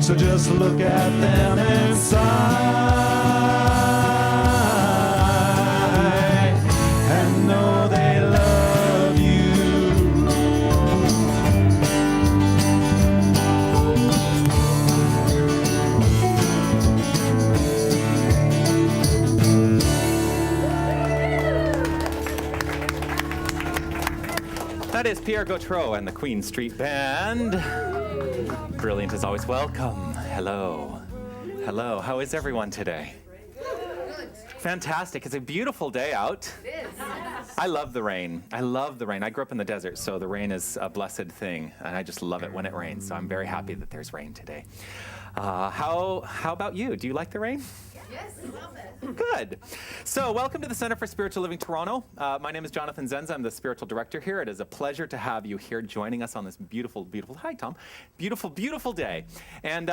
So just look at them and sigh and know they love you. That is Pierre Gautreau and the Queen Street Band. Brilliant as always. Welcome. Hello. Hello. How is everyone today? Fantastic. It's a beautiful day out. It is. I love the rain. I love the rain. I grew up in the desert, so the rain is a blessed thing, and I just love it when it rains. So I'm very happy that there's rain today. How about you? Do you like the rain? Yes, I love it. Good. So welcome to the Center for Spiritual Living Toronto. My name is Jonathan Zenz. I'm the spiritual director here. It is a pleasure to have you here joining us on this beautiful, hi Tom, beautiful day. And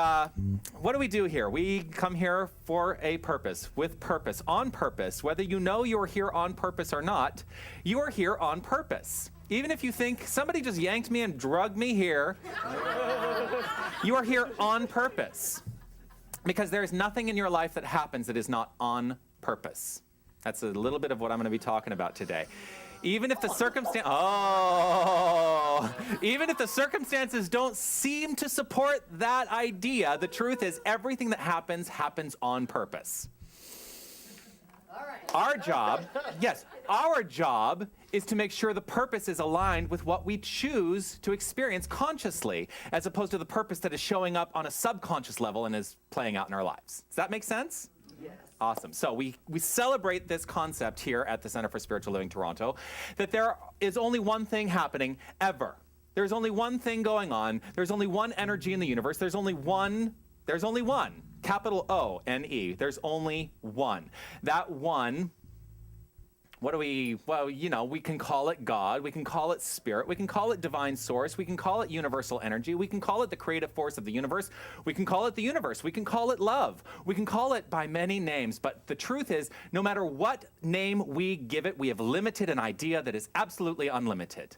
what do we do here? We come here for a purpose, with purpose, on purpose. Whether you know you're here on purpose or not, you are here on purpose. Even if you think somebody just yanked me and drugged me here, you are here on purpose. Because there is nothing in your life that happens that is not on purpose. That's a little bit of what I'm going to be talking about today. Even if the even if the circumstances don't seem to support that idea, the truth is everything that happens on purpose. All right. Our job is to make sure the purpose is aligned with what we choose to experience consciously, as opposed to the purpose that is showing up on a subconscious level and is playing out in our lives. Does that make sense? Yes. Awesome. So we celebrate this concept here at the Center for Spiritual Living Toronto, that there is only one thing happening ever. There's only one thing going on. There's only one energy in the universe. There's only one. Capital O-N-E. There's only one. That one, we can call it God, we can call it spirit, we can call it divine source, we can call it universal energy, we can call it the creative force of the universe, we can call it the universe, we can call it love, we can call it by many names, but the truth is, no matter what name we give it, we have limited an idea that is absolutely unlimited.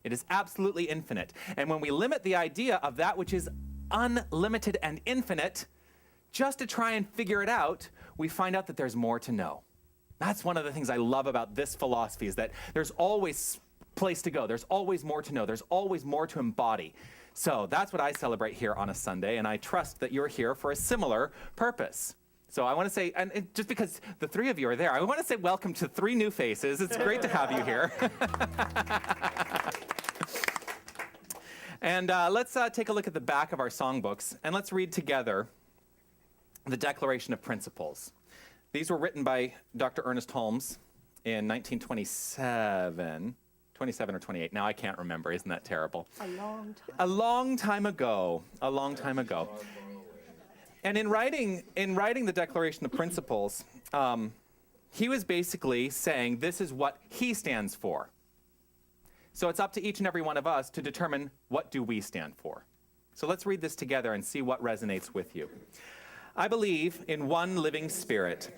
It is absolutely infinite. And when we limit the idea of that which is unlimited and infinite, just to try and figure it out, we find out that there's more to know. That's one of the things I love about this philosophy, is that there's always place to go. There's always more to know. There's always more to embody. So that's what I celebrate here on a Sunday, and I trust that you're here for a similar purpose. So I want to say, and just because the three of you are there, I want to say welcome to three new faces. It's great to have you here. And let's take a look at the back of our songbooks, and let's read together the Declaration of Principles. These were written by Dr. Ernest Holmes in 1927. 27 or 28. Now I can't remember. Isn't that terrible? A long time. A long time ago. A long time ago. And in writing the Declaration of Principles, he was basically saying this is what he stands for. So it's up to each and every one of us to determine what do we stand for. So let's read this together and see what resonates with you. I believe in one living spirit,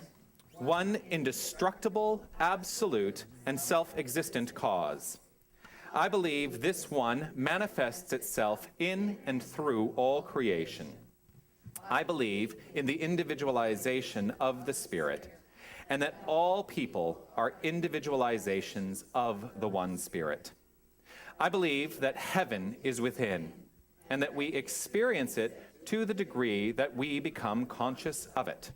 one indestructible, absolute, and self-existent cause. I believe this one manifests itself in and through all creation. I believe in the individualization of the spirit, and that all people are individualizations of the one spirit. I believe that heaven is within, and that we experience it to the degree that we become conscious of it.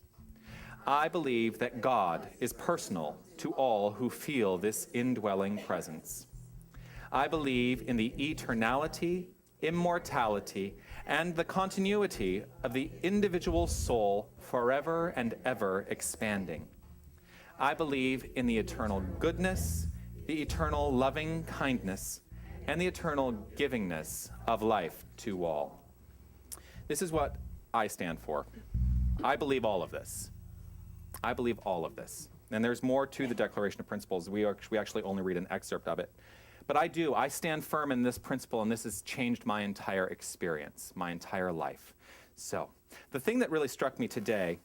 I believe that God is personal to all who feel this indwelling presence. I believe in the eternality, immortality, and the continuity of the individual soul forever and ever expanding. I believe in the eternal goodness, the eternal loving kindness, and the eternal givingness of life to all. This is what I stand for. I believe all of this. I believe all of this. And there's more to the Declaration of Principles. We actually only read an excerpt of it. But I stand firm in this principle, and this has changed my entire experience, my entire life. So, the thing that really struck me today,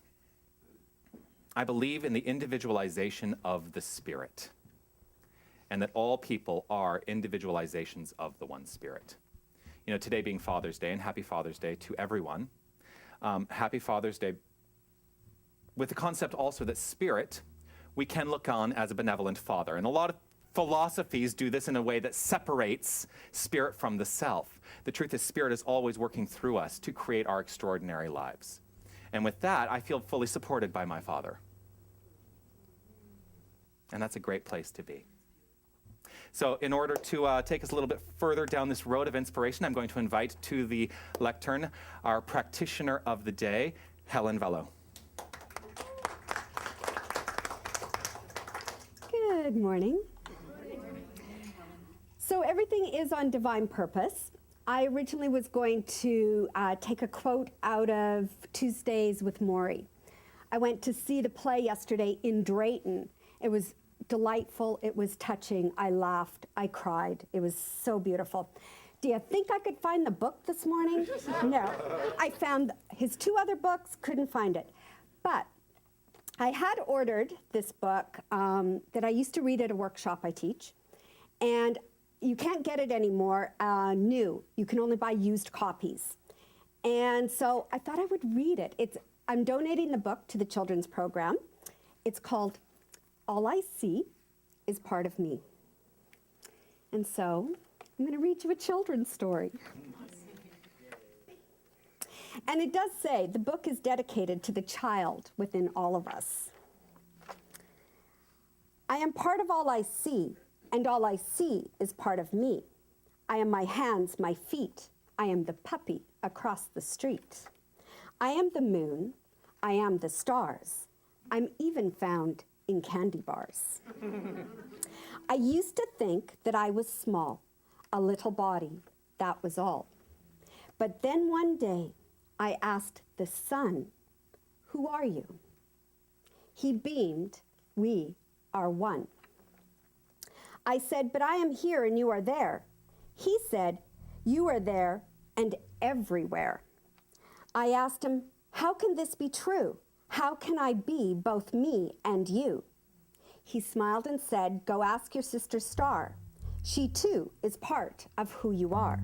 I believe in the individualization of the Spirit, and that all people are individualizations of the one Spirit. You know, today being Father's Day, and happy Father's Day to everyone. Happy Father's Day. With the concept also that spirit, we can look on as a benevolent father. And a lot of philosophies do this in a way that separates spirit from the self. The truth is, spirit is always working through us to create our extraordinary lives. And with that, I feel fully supported by my Father. And that's a great place to be. So in order to take us a little bit further down this road of inspiration, I'm going to invite to the lectern our practitioner of the day, Helen Vello. Good morning. So everything is on divine purpose. I originally was going to take a quote out of Tuesdays with Maury. I went to see the play yesterday in Drayton. It was delightful. It was touching. I laughed. I cried. It was so beautiful. Do you think I could find the book this morning? No. I found his 2 other books, couldn't find it. But I had ordered this book that I used to read at a workshop I teach, and you can't get it anymore new. You can only buy used copies. And so I thought I would read it. I'm donating the book to the children's program. It's called All I See is Part of Me. And so I'm going to read you a children's story. And it does say the book is dedicated to the child within all of us. I am part of all I see, and all I see is part of me. I am my hands, my feet. I am the puppy across the street. I am the moon. I am the stars. I'm even found in candy bars. I used to think that I was small, a little body, that was all. But then one day, I asked the sun, "Who are you?" He beamed, "We are one." I said, "But I am here and you are there." He said, "You are there and everywhere." I asked him, "How can this be true? How can I be both me and you?" He smiled and said, "Go ask your sister Star. She too is part of who you are."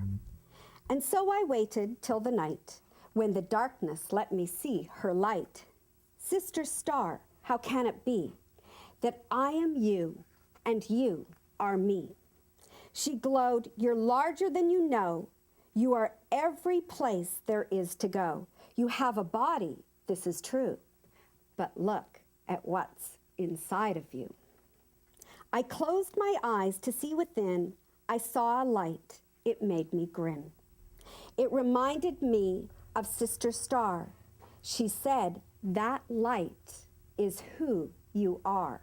And so I waited till the night, when the darkness let me see her light. Sister Star, how can it be that I am you and you are me? She glowed, "You're larger than you know. You are every place there is to go. You have a body, this is true. But look at what's inside of you." I closed my eyes to see within. I saw a light. It made me grin. It reminded me of Sister Star. She said, "That light is who you are.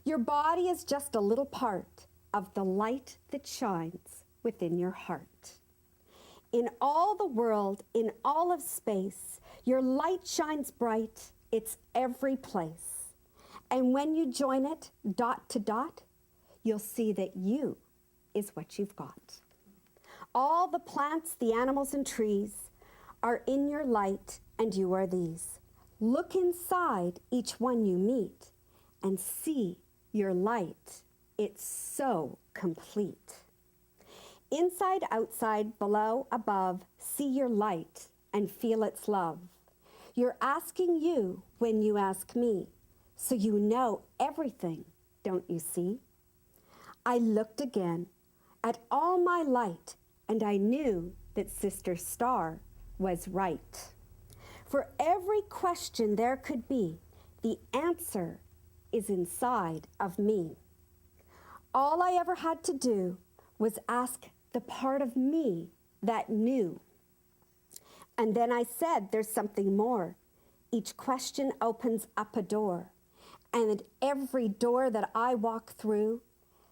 Your body is just a little part of the light that shines within your heart. In all the world, in all of space, your light shines bright. It's every place. And when you join it, dot to dot, you'll see that you is what you've got. All the plants, the animals, and trees are in your light, and you are these. Look inside each one you meet and see your light. It's so complete. Inside, outside, below, above, see your light and feel its love. You're asking you when you ask me, so you know everything, don't you see? I looked again at all my light, and I knew that Sister Star was right. For every question there could be, the answer is inside of me. All I ever had to do was ask the part of me that knew. And then I said, there's something more. Each question opens up a door, and every door that I walk through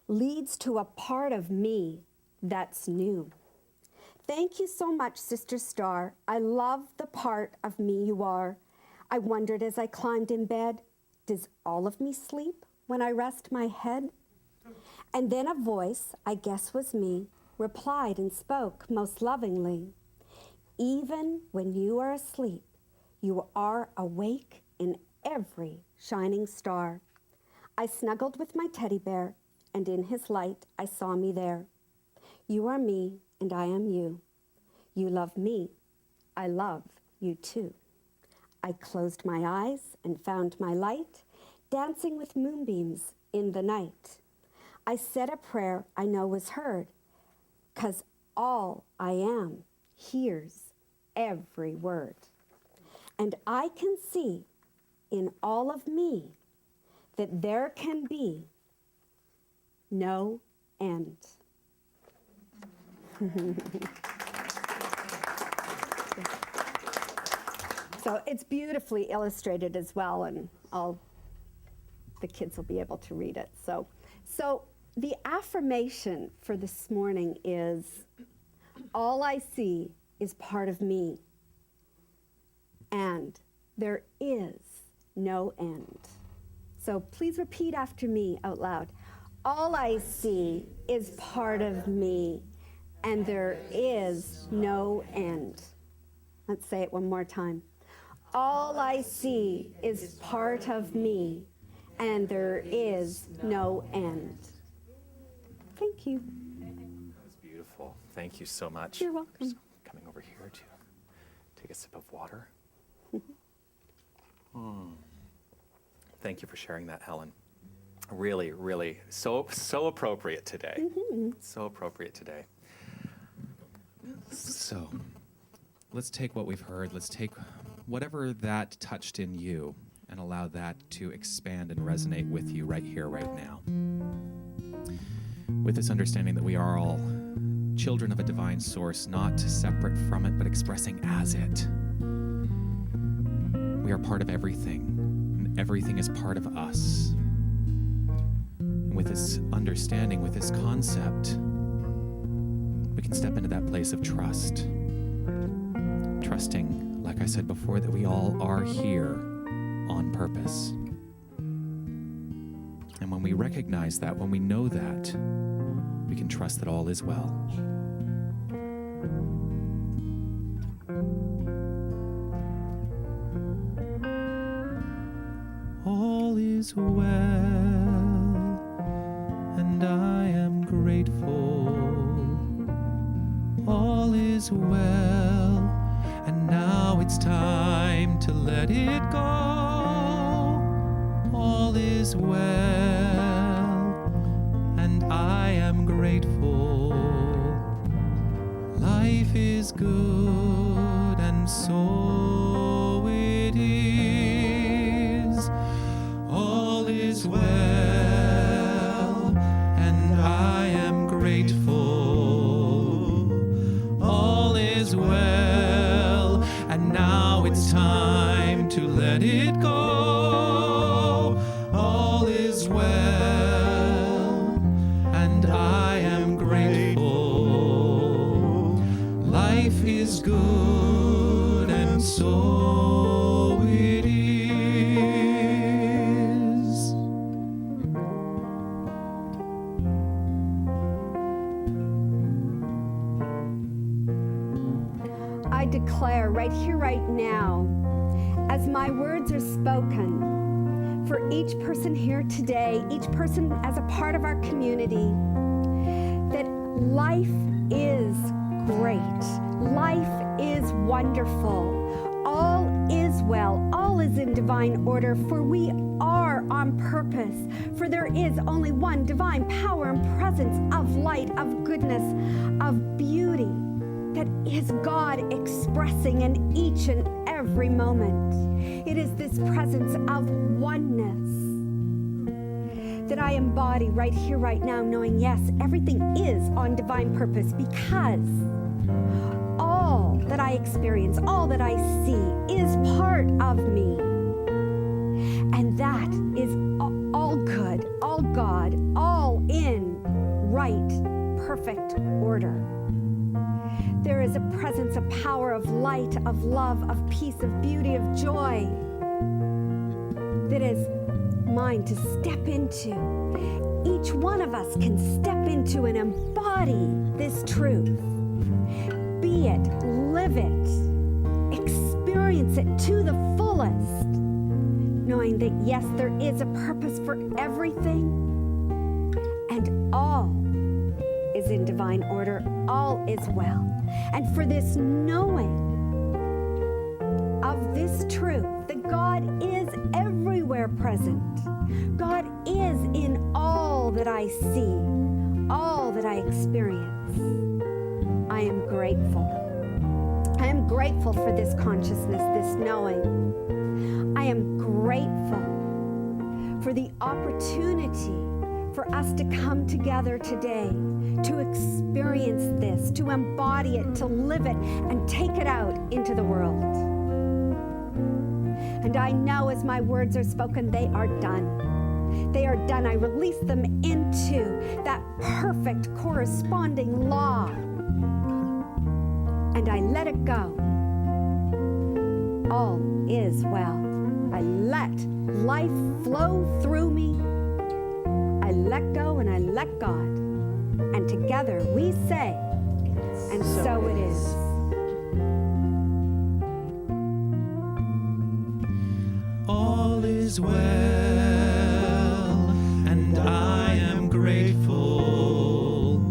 leads to a part of me that's new. Thank you so much, Sister Star. I love the part of me you are. I wondered as I climbed in bed, does all of me sleep when I rest my head? And then a voice, I guess was me, replied and spoke most lovingly. Even when you are asleep, you are awake in every shining star. I snuggled with my teddy bear, and in his light I saw me there. You are me, and I am you. You love me. I love you too. I closed my eyes and found my light, dancing with moonbeams in the night. I said a prayer I know was heard, 'cause all I am hears every word. And I can see in all of me that there can be no end. So it's beautifully illustrated as well, and the kids will be able to read it. So the affirmation for this morning is, all I see is part of me, and there is no end. So please repeat after me out loud. All I see is part of me, and there is no end. Let's say it one more time. All I see is part of me, and there is no end. Thank you. That was beautiful. Thank you so much. You're welcome. Just coming over here to take a sip of water. Thank you for sharing that, Helen. Really, really, so appropriate today. So appropriate today. So, let's take what we've heard, let's take whatever that touched in you and allow that to expand and resonate with you right here, right now. With this understanding that we are all children of a divine source, not separate from it, but expressing as it. We are part of everything, and everything is part of us. And with this understanding, with this concept, we can step into that place of trust. Trusting, like I said before, that we all are here on purpose. And when we recognize that, when we know that, we can trust that all is well. All is well, and I am grateful. All is well, and now it's time to let it go. All is well, and I am grateful. Life is good, and so it is. All is well, and I am grateful. All is well, and now it's time to let it go. All is well, and I am grateful. Life is good, and so it is. I declare right here, right now, as my words are spoken, for each person here today, each person as a part of our community, that life is great. Life is wonderful. All is well. All is in divine order, for we are on purpose. For there is only one divine power and presence of light, of goodness, of beauty, that is God expressing in each and every moment. It is this presence of oneness that I embody right here, right now, knowing, yes, everything is on divine purpose, because all that I experience, all that I see is part of me. And that is all good, all God, all in right, perfect order. There is a presence, a power of light, of love, of peace, of beauty, of joy that is mine to step into. Each one of us can step into and embody this truth. Be it, live it, experience it to the fullest, knowing that yes, there is a purpose for everything, and all is in divine order, all is well. And for this knowing of this truth that God is everywhere present. God is in all that I see, all that I experience. I am grateful. I am grateful for this consciousness, this knowing. I am grateful for the opportunity for us to come together today, to experience this, to embody it, to live it, and take it out into the world. And I know as my words are spoken, they are done. They are done. I release them into that perfect corresponding law. And I let it go. All is well. I let life flow through me. I let go and I let God. And together we say, and so it is. All is well, and I am grateful.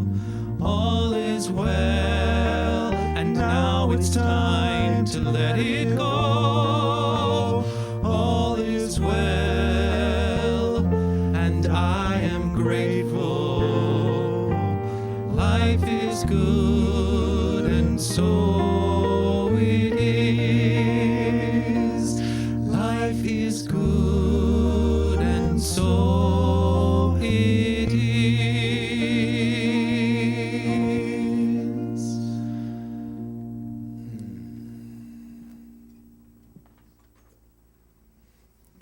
All is well, and now it's time to let it go. All is well, and I am grateful. Life is good, and so it is. Life is good, and so it is.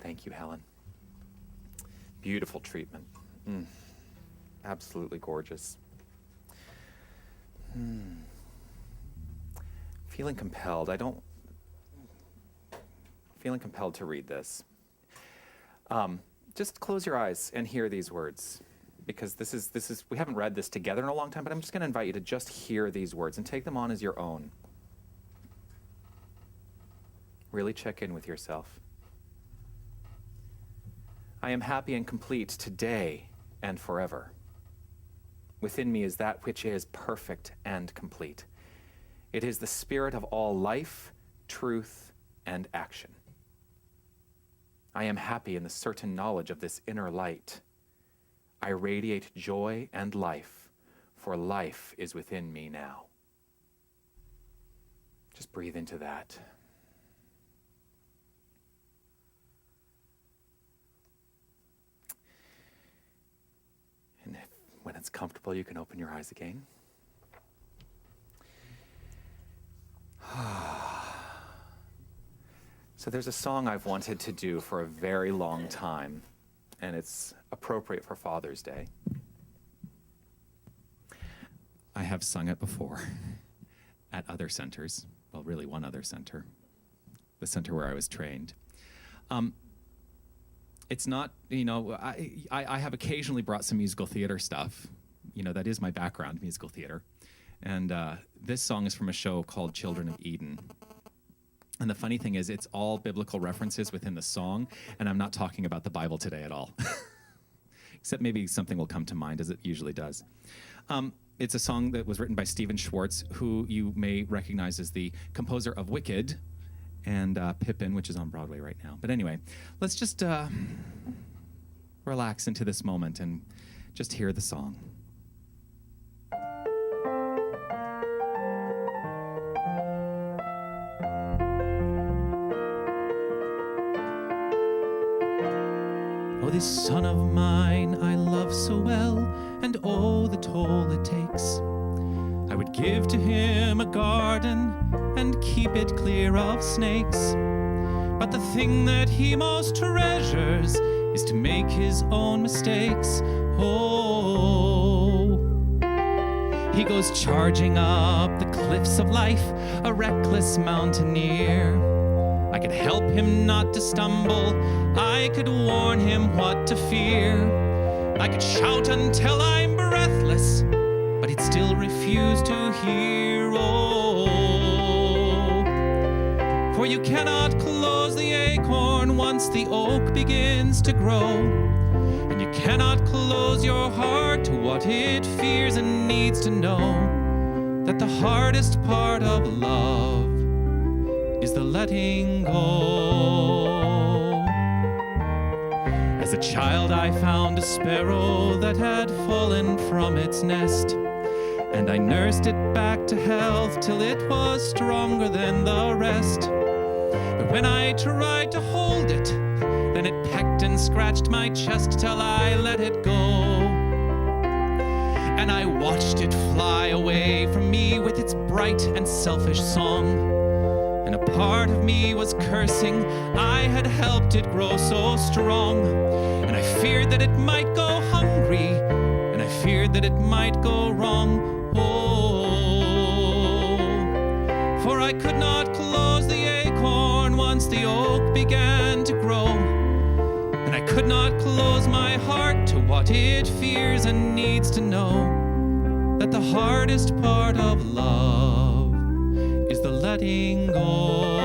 Thank you, Helen. Beautiful treatment. Absolutely gorgeous. Feeling compelled. Feeling compelled to read this. Just close your eyes and hear these words, because this is we haven't read this together in a long time, but I'm just going to invite you to just hear these words and take them on as your own. Really check in with yourself. I am happy and complete today and forever. Within me is that which is perfect and complete. It is the spirit of all life, truth, and action. I am happy in the certain knowledge of this inner light. I radiate joy and life, for life is within me now. Just breathe into that. And when it's comfortable, you can open your eyes again. So there's a song I've wanted to do for a very long time, and it's appropriate for Father's Day. I have sung it before at other centers. Well, really one other center, the center where I was trained. It's not, I have occasionally brought some musical theater stuff. That is my background, musical theater. And this song is from a show called Children of Eden. And the funny thing is, it's all biblical references within the song, and I'm not talking about the Bible today at all. Except maybe something will come to mind, as it usually does. It's a song that was written by Stephen Schwartz, who you may recognize as the composer of Wicked and Pippin, which is on Broadway right now. But anyway, let's just relax into this moment and just hear the song. Oh, this son of mine I love so well, and oh, the toll it takes. I would give to him a garden and keep it clear of snakes. But the thing that he most treasures is to make his own mistakes. Oh, he goes charging up the cliffs of life, a reckless mountaineer. I could help him not to stumble, I could warn him what to fear. I could shout until I'm breathless, but he'd still refuse to hear. Oh, for you cannot close the acorn once the oak begins to grow, and you cannot close your heart to what it fears and needs to know, that the hardest part of love is the letting go. As a child, I found a sparrow that had fallen from its nest, and I nursed it back to health till it was stronger than the rest. But when I tried to hold it, then it pecked and scratched my chest till I let it go. And I watched it fly away from me with its bright and selfish song. And a part of me was cursing I had helped it grow so strong. And I feared that it might go hungry, and I feared that it might go wrong. Oh, for I could not close the acorn once the oak began to grow. And I could not close my heart to what it fears and needs to know, that the hardest part of love is the letting go.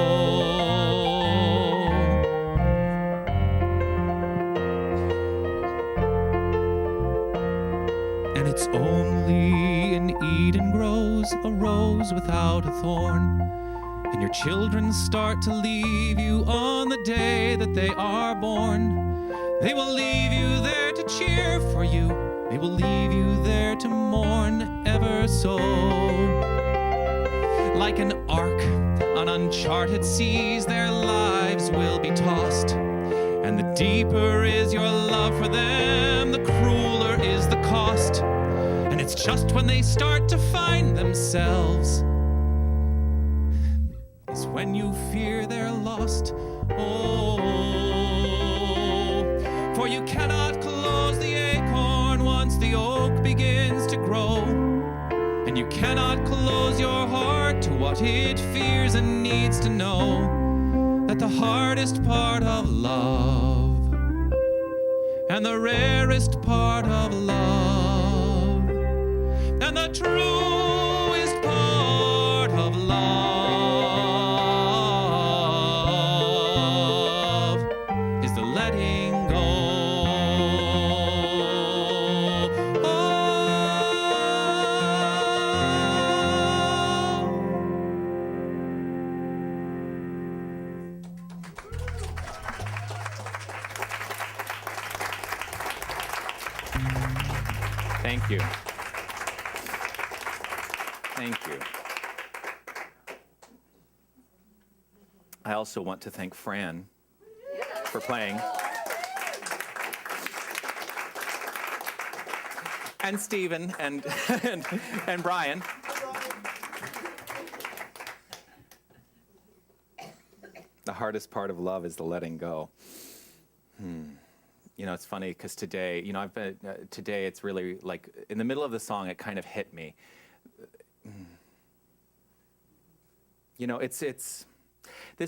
And it's only in Eden grows a rose without a thorn, and your children start to leave you on the day that they are born. They will leave you there to cheer for you. They will leave you there to mourn ever so. Like an ark on uncharted seas, their lives will be tossed. And the deeper is your love for them, the crueler is the cost. And it's just when they start to find themselves is when you fear they're lost. Oh, for you cannot close the acorn once the oak begins to grow. And you cannot close your heart to what it fears and needs to know, that the hardest part of love and the rarest part of love and the truest part of love is the letting go. Thank you. Thank you. I also want to thank Fran for playing. And Stephen and, and Brian. The hardest part of love is the letting go. You know, it's funny because today, you know, I've been, today it's really like, in the middle of the song, it kind of hit me. You know, this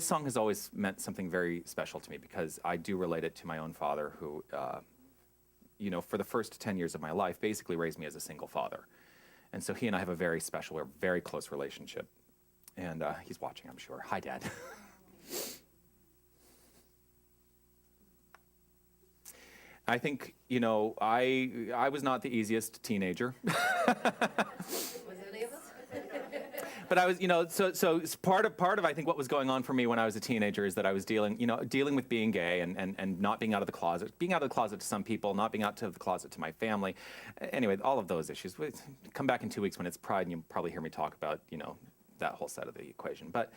song has always meant something very special to me because I do relate it to my own father who, you know, for the first 10 years of my life, basically raised me as a single father. And so he and I have a very special, very close relationship. And he's watching, I'm sure. Hi, Dad. I think, you know, I was not the easiest teenager. Was any of us? But I was, you know, so part of I think what was going on for me when I was a teenager is that I was dealing with being gay and not being out of the closet, being out of the closet to some people, not being out of the closet to my family. Anyway, all of those issues. Come back in 2 weeks when it's Pride, and you'll probably hear me talk about, you know, that whole side of the equation. But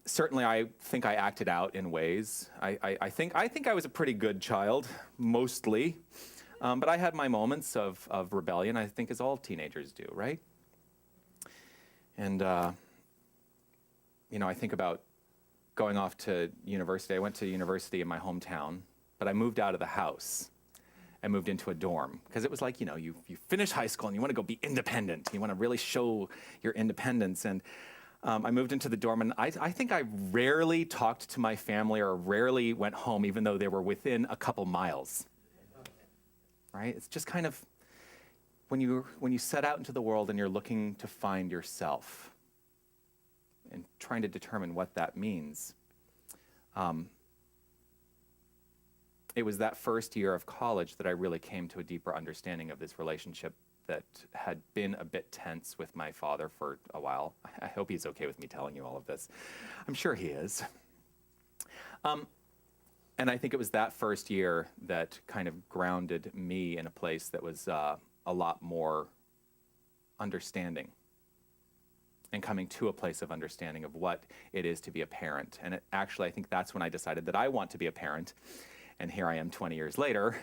certainly, I think I acted out in ways. I think I was a pretty good child, mostly, but I had my moments of rebellion. I think as all teenagers do, right? And you know, I think about going off to university. I went to university in my hometown, but I moved out of the house. I moved into a dorm because it was like, you know, you finish high school and you want to go be independent. You want to really show your independence. And I moved into the dorm, and I think I rarely talked to my family or rarely went home, even though they were within a couple miles. Right? It's just kind of when you set out into the world and you're looking to find yourself and trying to determine what that means. It was that first year of college that I really came to a deeper understanding of this relationship that had been a bit tense with my father for a while. I hope he's okay with me telling you all of this. I'm sure he is. And I think it was that first year that kind of grounded me in a place that was a lot more understanding, and coming to a place of understanding of what it is to be a parent. And actually, I think that's when I decided that I want to be a parent. And here I am 20 years later,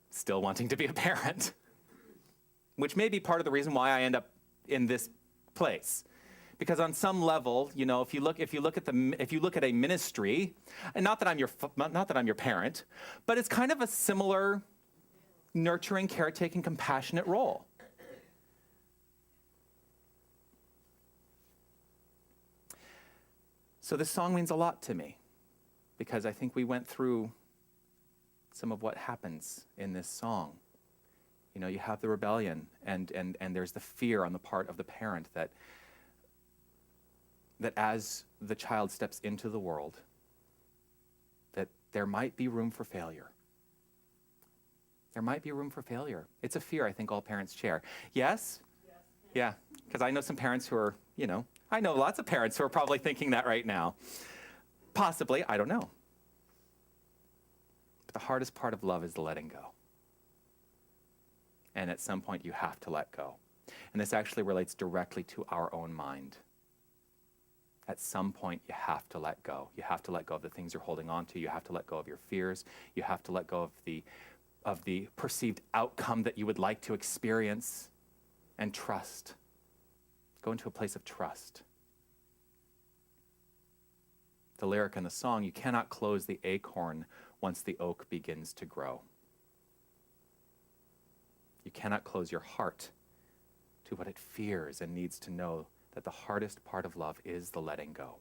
still wanting to be a parent, which may be part of the reason why I end up in this place. Because on some level, you know, if you look at a ministry, and not that I'm your parent, but it's kind of a similar nurturing, caretaking, compassionate role. So this song means a lot to me, because I think we went through some of what happens in this song. You know, you have the rebellion, and there's the fear on the part of the parent that as the child steps into the world, that there might be room for failure. There might be room for failure. It's a fear I think all parents share. Yes? Yeah, because I know some parents who are, you know, I know lots of parents who are probably thinking that right now. Possibly, I don't know. But the hardest part of love is the letting go. And at some point, you have to let go. And this actually relates directly to our own mind. At some point, you have to let go. You have to let go of the things you're holding on to. You have to let go of your fears. You have to let go of the perceived outcome that you would like to experience, and trust. Go into a place of trust. The lyric in the song, you cannot close the acorn once the oak begins to grow. You cannot close your heart to what it fears and needs to know that the hardest part of love is the letting go.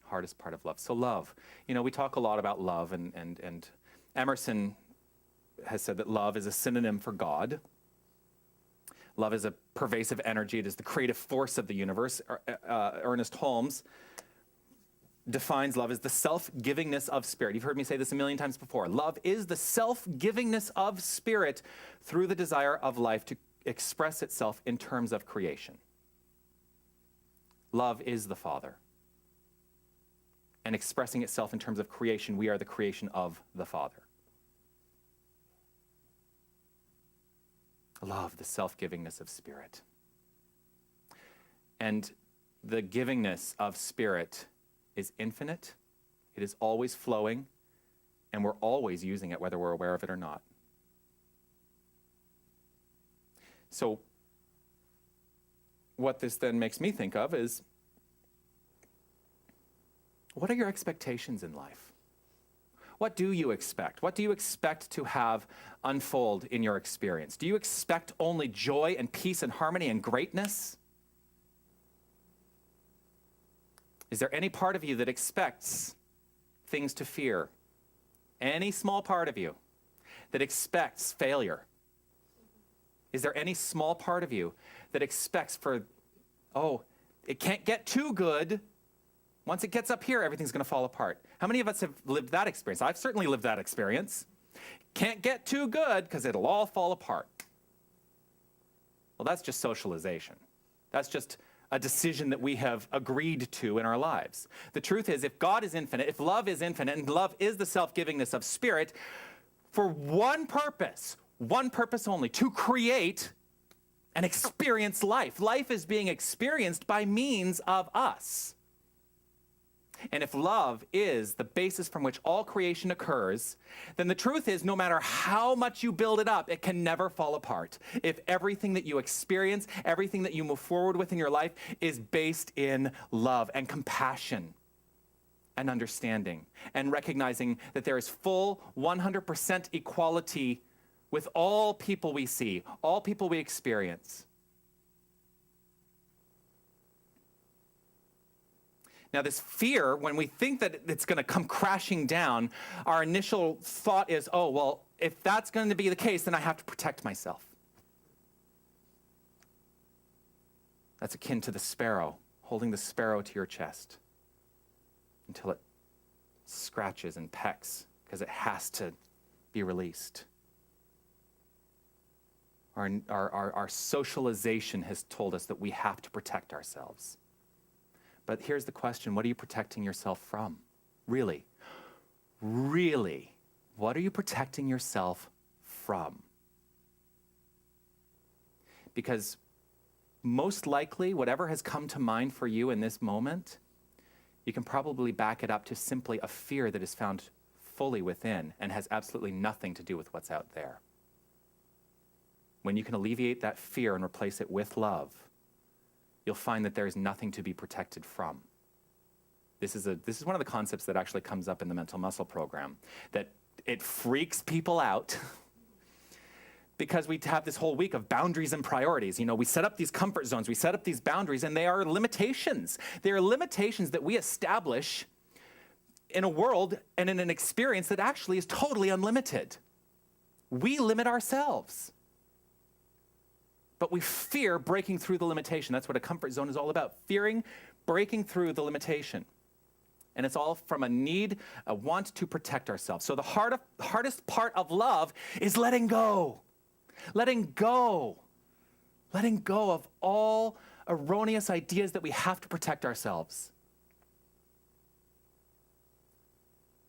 Hardest part of love. So love, you know, we talk a lot about love, and Emerson has said that love is a synonym for God. Love is a pervasive energy. It is the creative force of the universe. Ernest Holmes defines love as the self-givingness of spirit. You've heard me say this a million times before. Love is the self-givingness of spirit through the desire of life to express itself in terms of creation. Love is the Father. And expressing itself in terms of creation, we are the creation of the Father. Love, the self-givingness of spirit. And the givingness of spirit is infinite. It is always flowing, and we're always using it, whether we're aware of it or not. So what this then makes me think of is, what are your expectations in life? What do you expect? What do you expect to have unfold in your experience? Do you expect only joy and peace and harmony and greatness? Is there any part of you that expects things to fear? Any small part of you that expects failure? Is there any small part of you that expects it can't get too good. Once it gets up here, everything's going to fall apart. How many of us have lived that experience? I've certainly lived that experience. Can't get too good because it'll all fall apart. Well, that's just socialization. That's just a decision that we have agreed to in our lives. The truth is, if God is infinite, if love is infinite, and love is the self-givingness of spirit, for one purpose only, to create and experience life. Life is being experienced by means of us. And if love is the basis from which all creation occurs, then the truth is, no matter how much you build it up, it can never fall apart. If everything that you experience, everything that you move forward with in your life is based in love and compassion and understanding, and recognizing that there is full 100% equality with all people we see, all people we experience. Now, this fear, when we think that it's going to come crashing down, our initial thought is, oh, well, if that's going to be the case, then I have to protect myself. That's akin to the sparrow, holding the sparrow to your chest until it scratches and pecks because it has to be released. Our socialization has told us that we have to protect ourselves. But here's the question, what are you protecting yourself from? Really? Really? What are you protecting yourself from? Because most likely, whatever has come to mind for you in this moment, you can probably back it up to simply a fear that is found fully within and has absolutely nothing to do with what's out there. When you can alleviate that fear and replace it with love, you'll find that there is nothing to be protected from. This is one of the concepts that actually comes up in the Mental Muscle program, that it freaks people out because we have this whole week of boundaries and priorities. You know, we set up these comfort zones, we set up these boundaries, and they are limitations. They are limitations that we establish in a world and in an experience that actually is totally unlimited. We limit ourselves. But we fear breaking through the limitation. That's what a comfort zone is all about, fearing breaking through the limitation. And it's all from a need, a want to protect ourselves. So the hardest part of love is letting go. Letting go. Letting go of all erroneous ideas that we have to protect ourselves.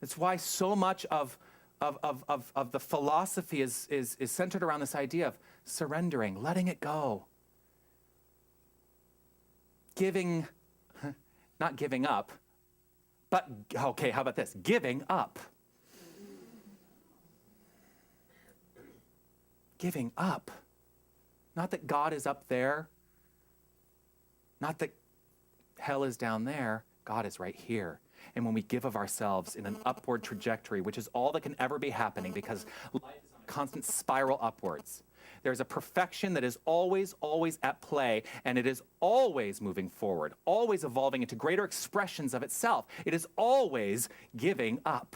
It's why so much of the philosophy is centered around this idea of surrendering, letting it go. Giving, not giving up, but, okay, how about this? Giving up. Giving up. Not that God is up there. Not that hell is down there. God is right here. And when we give of ourselves in an upward trajectory, which is all that can ever be happening because life is on a constant spiral upwards, there's a perfection that is always, always at play, and it is always moving forward, always evolving into greater expressions of itself. It is always giving up.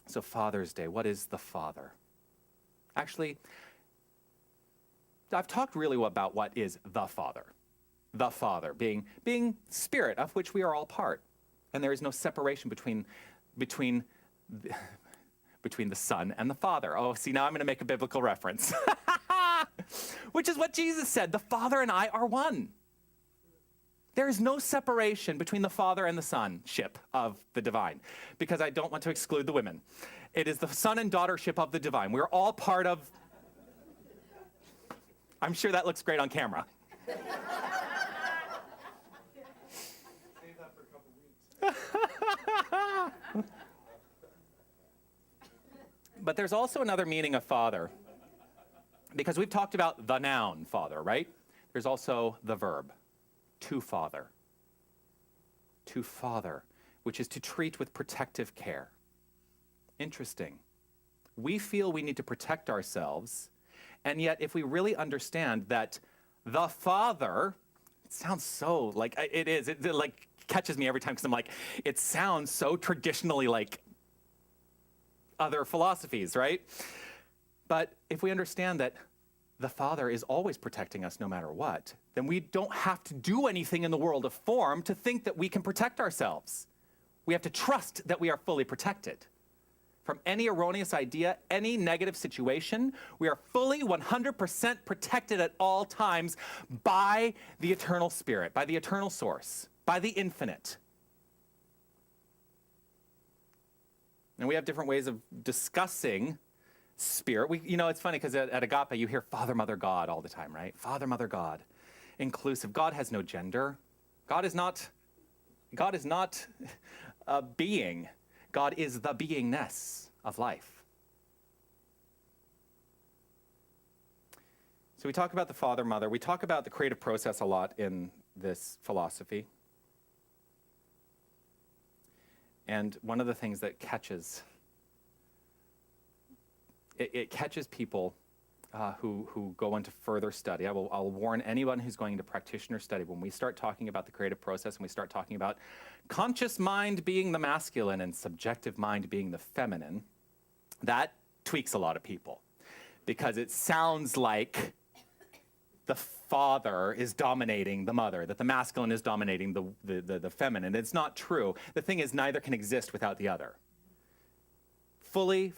So Father's Day, what is the Father? Actually, I've talked really about what is the Father. The Father being spirit, of which we are all part. And there is no separation between the Son and the Father. Oh, see, now I'm going to make a biblical reference. Which is what Jesus said, the Father and I are one. There is no separation between the Father and the Sonship of the divine, because I don't want to exclude the women. It is the son and daughtership of the divine. We're all part of... I'm sure that looks great on camera. But there's also another meaning of father, because we've talked about the noun father, right? There's also the verb, to father. To father, which is to treat with protective care. Interesting. We feel we need to protect ourselves, and yet if we really understand that the Father, it sounds so like, it like catches me every time, because I'm like, it sounds so traditionally like other philosophies, right? But if we understand that the Father is always protecting us no matter what, then we don't have to do anything in the world of form to think that we can protect ourselves. We have to trust that we are fully protected. From any erroneous idea, any negative situation, we are fully 100% protected at all times by the eternal Spirit, by the eternal source, by the infinite. And we have different ways of discussing spirit. It's funny because at Agape you hear Father, Mother, God all the time, right? Father, Mother, God. Inclusive. God has no gender. God is not a being. God is the beingness of life. So we talk about the Father, Mother. We talk about the creative process a lot in this philosophy. And one of the things that catches people who go into further study. I'll warn anyone who's going into practitioner study, when we start talking about the creative process and we start talking about conscious mind being the masculine and subjective mind being the feminine, that tweaks a lot of people, because it sounds like the father is dominating the mother, that the masculine is dominating the feminine. It's not true. The thing is, neither can exist without the other. Fully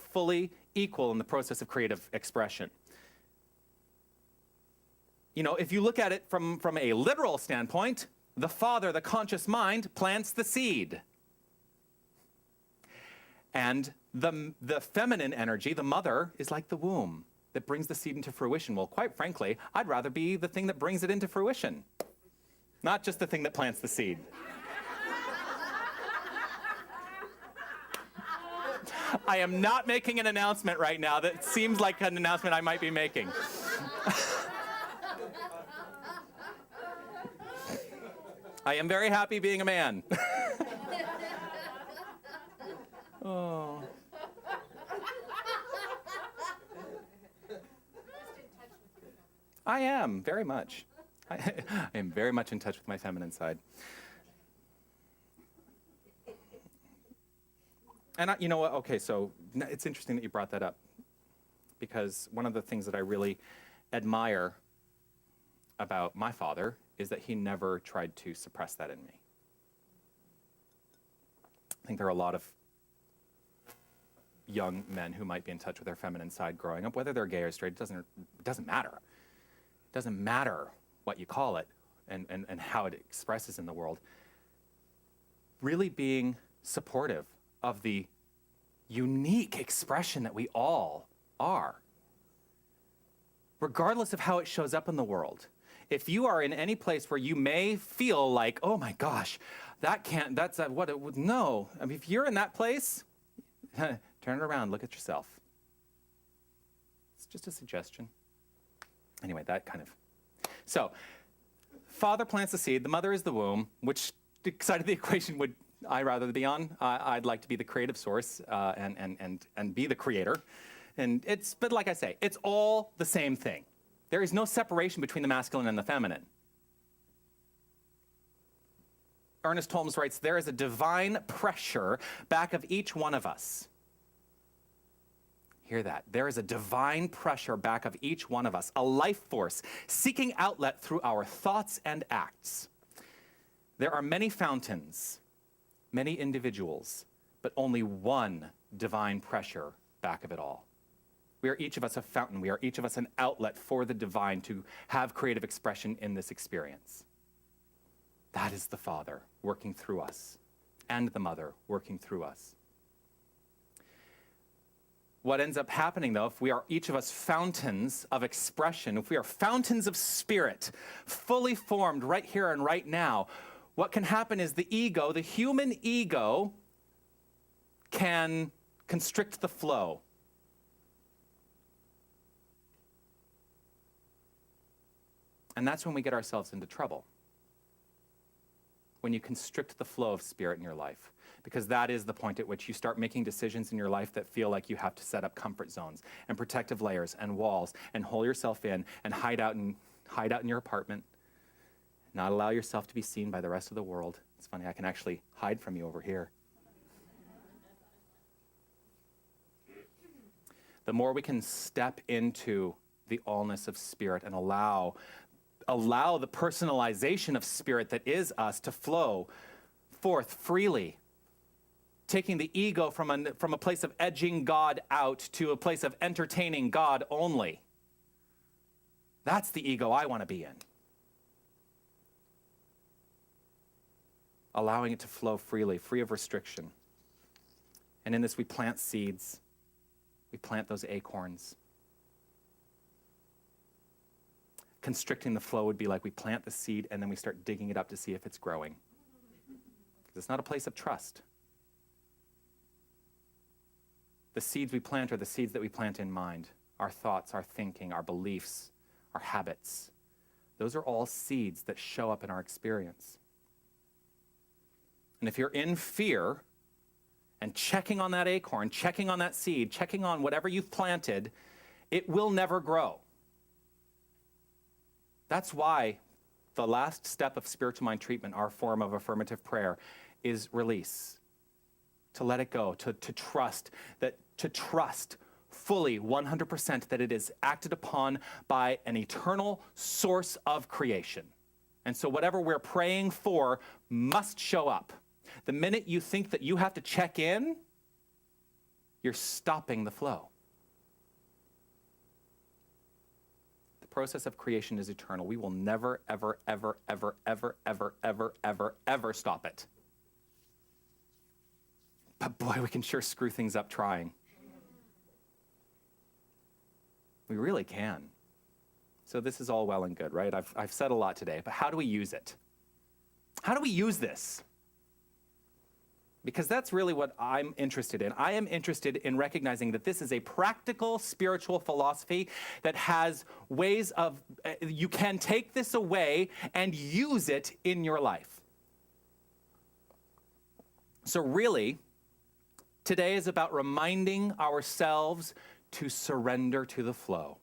equal in the process of creative expression. You know, if you look at it from a literal standpoint, the father, the conscious mind, plants the seed. And the feminine energy, the mother, is like the womb that brings the seed into fruition. Well, quite frankly, I'd rather be the thing that brings it into fruition, not just the thing that plants the seed. I am not making an announcement right now that seems like an announcement I might be making. I am very happy being a man. Oh. I am, very much. I am very much in touch with my feminine side. And you know what? Okay, so it's interesting that you brought that up, because one of the things that I really admire about my father is that he never tried to suppress that in me. I think there are a lot of young men who might be in touch with their feminine side growing up, whether they're gay or straight, it doesn't matter. It doesn't matter what you call it and how it expresses in the world. Really being supportive of the unique expression that we all are, regardless of how it shows up in the world. If you are in any place where you may feel like, oh my gosh, no. I mean, if you're in that place, turn it around, look at yourself. It's just a suggestion. Anyway, So, father plants the seed, the mother is the womb. Which side of the equation would I rather be on? I'd like to be the creative source and be the creator. But like I say, it's all the same thing. There is no separation between the masculine and the feminine. Ernest Holmes writes, there is a divine pressure back of each one of us. Hear that. There is a divine pressure back of each one of us, a life force seeking outlet through our thoughts and acts. There are many fountains, many individuals, but only one divine pressure back of it all. We are each of us a fountain. We are each of us an outlet for the divine to have creative expression in this experience. That is the Father working through us, and the Mother working through us. What ends up happening, though, if we are each of us fountains of expression, if we are fountains of spirit, fully formed right here and right now, what can happen is the ego, the human ego, can constrict the flow. And that's when we get ourselves into trouble. When you constrict the flow of spirit in your life. Because that is the point at which you start making decisions in your life that feel like you have to set up comfort zones and protective layers and walls and hole yourself in and hide out in your apartment. Not allow yourself to be seen by the rest of the world. It's funny, I can actually hide from you over here. The more we can step into the allness of spirit and allow the personalization of spirit that is us to flow forth freely, taking the ego from a place of edging God out to a place of entertaining God only. That's the ego I want to be in. Allowing it to flow freely, free of restriction. And in this we plant seeds. We plant those acorns. Constricting the flow would be like we plant the seed and then we start digging it up to see if it's growing. Because it's not a place of trust. The seeds we plant are the seeds that we plant in mind. Our thoughts, our thinking, our beliefs, our habits. Those are all seeds that show up in our experience. And if you're in fear and checking on that acorn, checking on that seed, checking on whatever you've planted, it will never grow. That's why the last step of spiritual mind treatment, our form of affirmative prayer, is release. To let it go, to trust fully 100% that it is acted upon by an eternal source of creation. And so whatever we're praying for must show up. The minute you think that you have to check in, you're stopping the flow. process of creation is eternal. We will never, ever, ever, ever, ever, ever, ever, ever, ever stop it. But boy, we can sure screw things up trying. We really can. So this is all well and good, right? I've said a lot today, but how do we use it? How do we use this? Because that's really what I'm interested in. I am interested in recognizing that this is a practical spiritual philosophy that has ways of, you can take this away and use it in your life. So really, today is about reminding ourselves to surrender to the flow.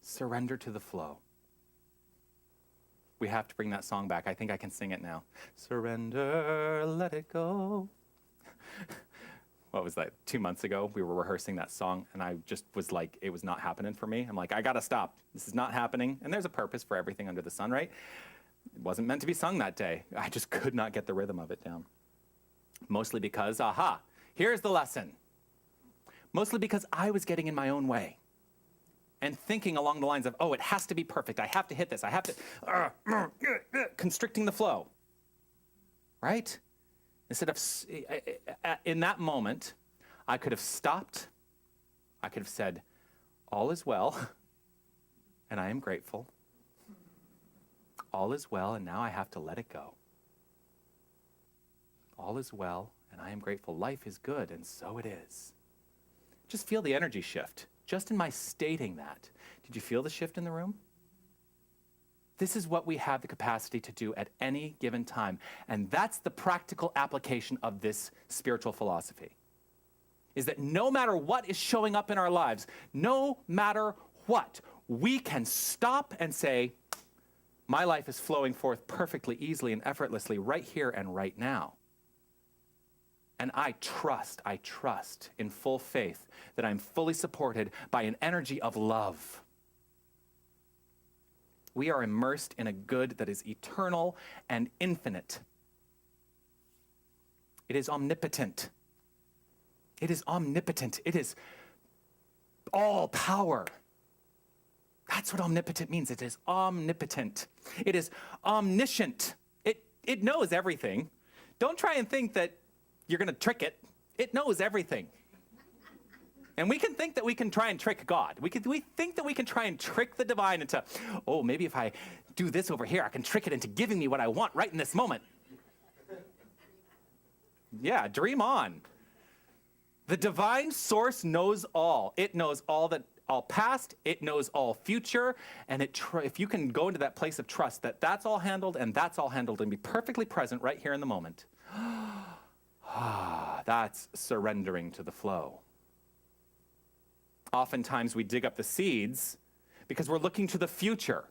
Surrender to the flow. We have to bring that song back. I think I can sing it now. Surrender, let it go. What was that? 2 months ago, we were rehearsing that song, and I just was like, it was not happening for me. I'm like, I gotta stop. This is not happening. And there's a purpose for everything under the sun, right? It wasn't meant to be sung that day. I just could not get the rhythm of it down. Mostly because, here's the lesson. Mostly because I was getting in my own way and thinking along the lines of, it has to be perfect. I have to hit this. I have to, constricting the flow, right? Instead of, in that moment, I could have stopped. I could have said, all is well, and I am grateful. All is well, and now I have to let it go. All is well, and I am grateful. Life is good, and so it is. Just feel the energy shift. Just in my stating that. Did you feel the shift in the room? This is what we have the capacity to do at any given time. And that's the practical application of this spiritual philosophy. Is that no matter what is showing up in our lives, no matter what, we can stop and say, my life is flowing forth perfectly, easily, and effortlessly right here and right now. And I trust in full faith that I'm fully supported by an energy of love. We are immersed in a good that is eternal and infinite. It is omnipotent. It is omnipotent. It is all power. That's what omnipotent means. It is omnipotent. It is omniscient. It knows everything. Don't try and think that you're going to trick it. It knows everything. And we can think that we can try and trick God. We think that we can try and trick the divine into, maybe if I do this over here, I can trick it into giving me what I want right in this moment. Yeah, dream on. The divine source knows all. It knows all past, it knows all future, and if you can go into that place of trust that that's all handled and be perfectly present right here in the moment, that's surrendering to the flow. Oftentimes we dig up the seeds because we're looking to the future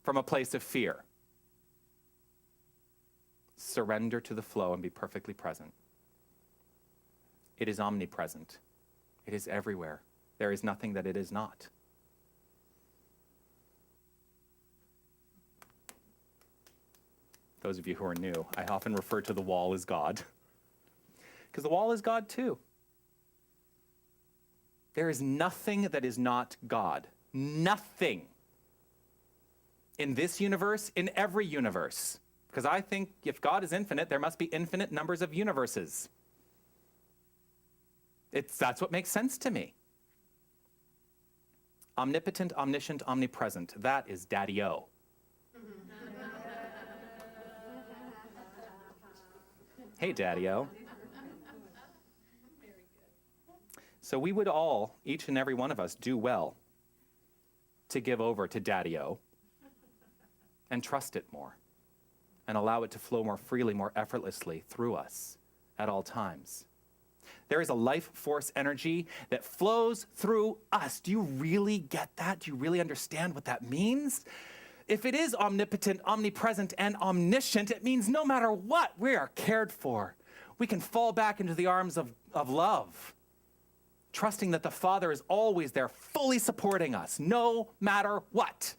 from a place of fear. Surrender to the flow and be perfectly present. It is omnipresent. It is everywhere. There is nothing that it is not. Those of you who are new, I often refer to the wall as God, because the wall is God too. There is nothing that is not God. Nothing. In this universe, in every universe. Because I think if God is infinite, there must be infinite numbers of universes. That's what makes sense to me. Omnipotent, omniscient, omnipresent. That is Daddy-O. Hey, Daddy-O. So we would all, each and every one of us, do well to give over to Daddy-O and trust it more and allow it to flow more freely, more effortlessly through us at all times. There is a life force energy that flows through us. Do you really get that? Do you really understand what that means? If it is omnipotent, omnipresent, and omniscient, it means no matter what, we are cared for. We can fall back into the arms of love, trusting that the Father is always there, fully supporting us, no matter what.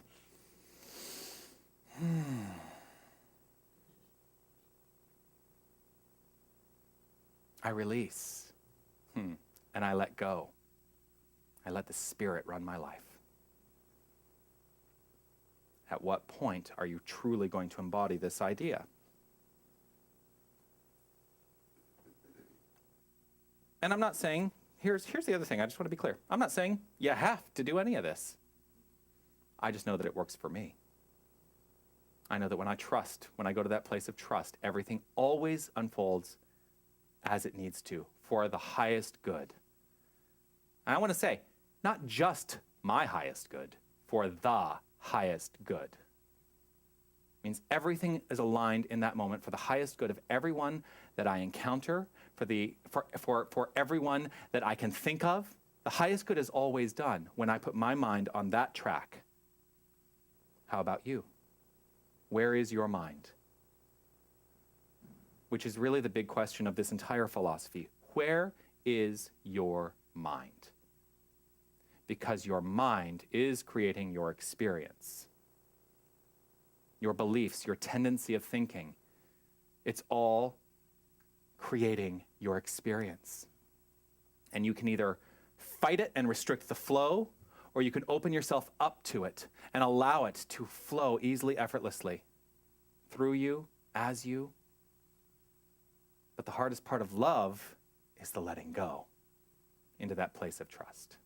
I release, and I let go. I let the Spirit run my life. At what point are you truly going to embody this idea? And I'm not saying, here's the other thing, I just want to be clear. I'm not saying you have to do any of this. I just know that it works for me. I know that when I trust, when I go to that place of trust, everything always unfolds as it needs to, for the highest good. And I want to say, not just my highest good, for the highest good. It means everything is aligned in that moment for the highest good of everyone that I encounter, for everyone that I can think of. The highest good is always done when I put my mind on that track. How about you? Where is your mind? Which is really the big question of this entire philosophy. Where is your mind? Because your mind is creating your experience. Your beliefs, your tendency of thinking. It's all creating your experience. And you can either fight it and restrict the flow, or you can open yourself up to it and allow it to flow easily, effortlessly through you, as you. But the hardest part of love is the letting go into that place of trust.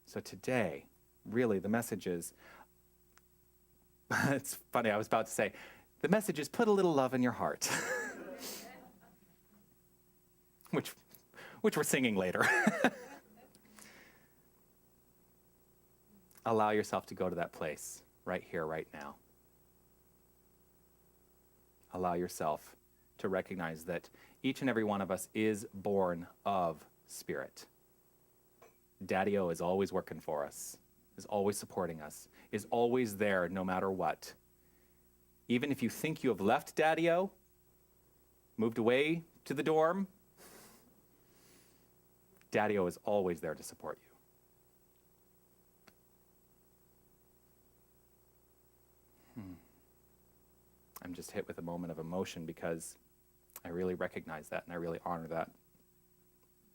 So today, really, the message is, it's funny, I was about to say, the message is put a little love in your heart. which we're singing later. Allow yourself to go to that place right here, right now. Allow yourself to recognize that each and every one of us is born of Spirit. Daddy-O is always working for us, is always supporting us, is always there no matter what. Even if you think you have left Daddy-O, moved away to the dorm, Daddy-O is always there to support you. I'm just hit with a moment of emotion because I really recognize that and I really honor that.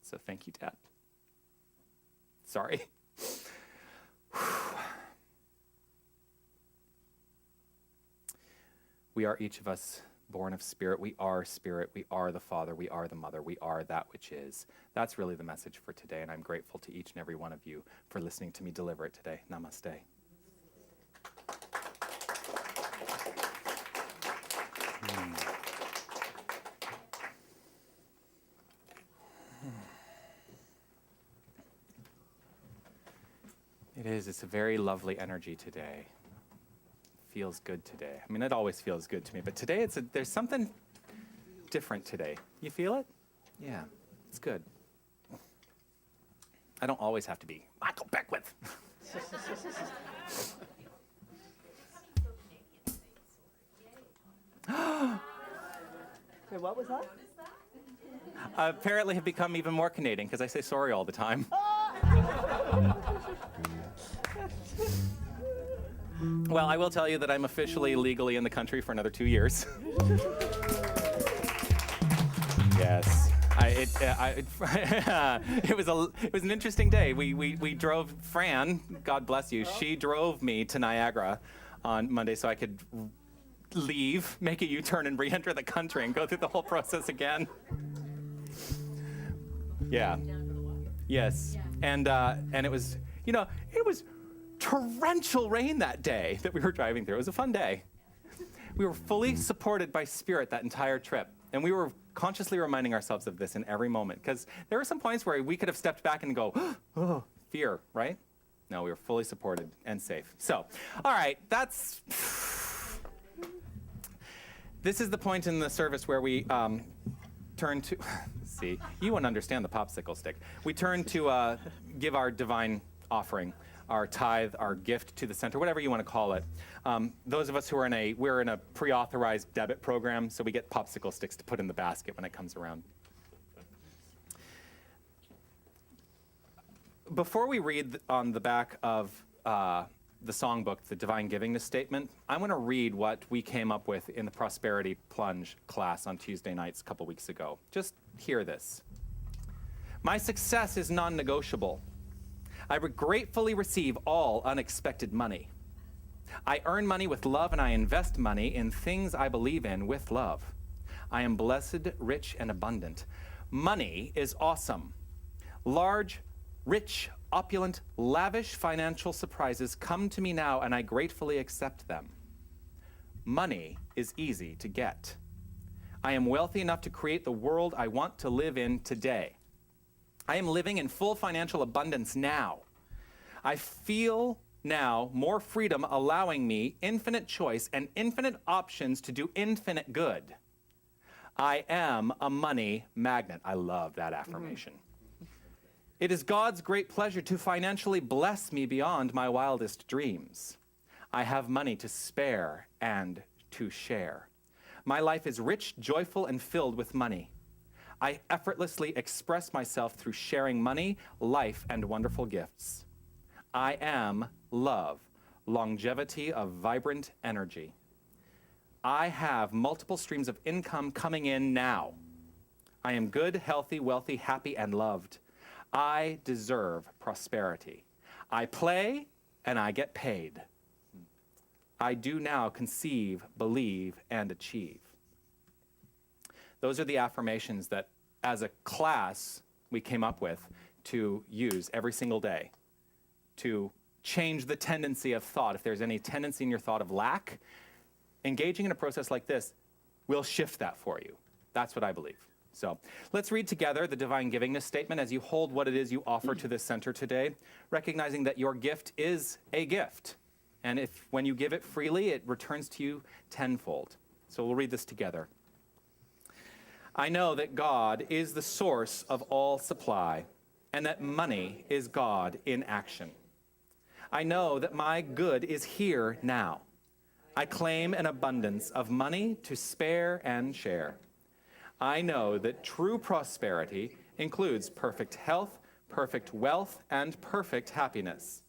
So thank you, Dad. Sorry. We are each of us born of Spirit. We are Spirit. We are the Father. We are the Mother. We are that which is. That's really the message for today, and I'm grateful to each and every one of you for listening to me deliver it today. Namaste. It is. It's a very lovely energy today. Feels good today. I mean, it always feels good to me, but today there's something different today. You feel it? Yeah, it's good. I don't always have to be Michael Beckwith. Wait, what was that? I apparently have become even more Canadian because I say sorry all the time. Well, I will tell you that I'm officially legally in the country for another 2 years. Yes. It was an interesting day. We drove, Fran, God bless you, she drove me to Niagara on Monday so I could leave, make a U-turn and re-enter the country and go through the whole process again. Yeah. Yes. And it was, it was torrential rain that day that we were driving through. It was a fun day. We were fully supported by Spirit that entire trip. And we were consciously reminding ourselves of this in every moment. Because there were some points where we could have stepped back and go, oh, fear, right? No, we were fully supported and safe. So, all right, this is the point in the service where we turn to, see, you wouldn't understand the popsicle stick. We turn to give our divine offering, our tithe, our gift to the center, whatever you want to call it. Those of us who are we're in a pre-authorized debit program, so we get popsicle sticks to put in the basket when it comes around. Before we read on the back of the songbook, the Divine Givingness Statement, I'm going to read what we came up with in the Prosperity Plunge class on Tuesday nights a couple weeks ago. Just hear this. My success is non-negotiable. I gratefully receive all unexpected money. I earn money with love, and I invest money in things I believe in with love. I am blessed, rich, and abundant. Money is awesome. Large, rich, opulent, lavish financial surprises come to me now, and I gratefully accept them. Money is easy to get. I am wealthy enough to create the world I want to live in today. I am living in full financial abundance now. I feel now more freedom, allowing me infinite choice and infinite options to do infinite good. I am a money magnet. I love that affirmation. It is God's great pleasure to financially bless me beyond my wildest dreams. I have money to spare and to share. My life is rich, joyful, and filled with money. I effortlessly express myself through sharing money, life, and wonderful gifts. I am love, longevity of vibrant energy. I have multiple streams of income coming in now. I am good, healthy, wealthy, happy, and loved. I deserve prosperity. I play and I get paid. I do now conceive, believe, and achieve. Those are the affirmations that, as a class, we came up with to use every single day to change the tendency of thought. If there's any tendency in your thought of lack, engaging in a process like this will shift that for you. That's what I believe. So let's read together the divine givingness statement as you hold what it is you offer to this center today, recognizing that your gift is a gift. And if when you give it freely, it returns to you tenfold. So we'll read this together. I know that God is the source of all supply, and that money is God in action. I know that my good is here now. I claim an abundance of money to spare and share. I know that true prosperity includes perfect health, perfect wealth, and perfect happiness.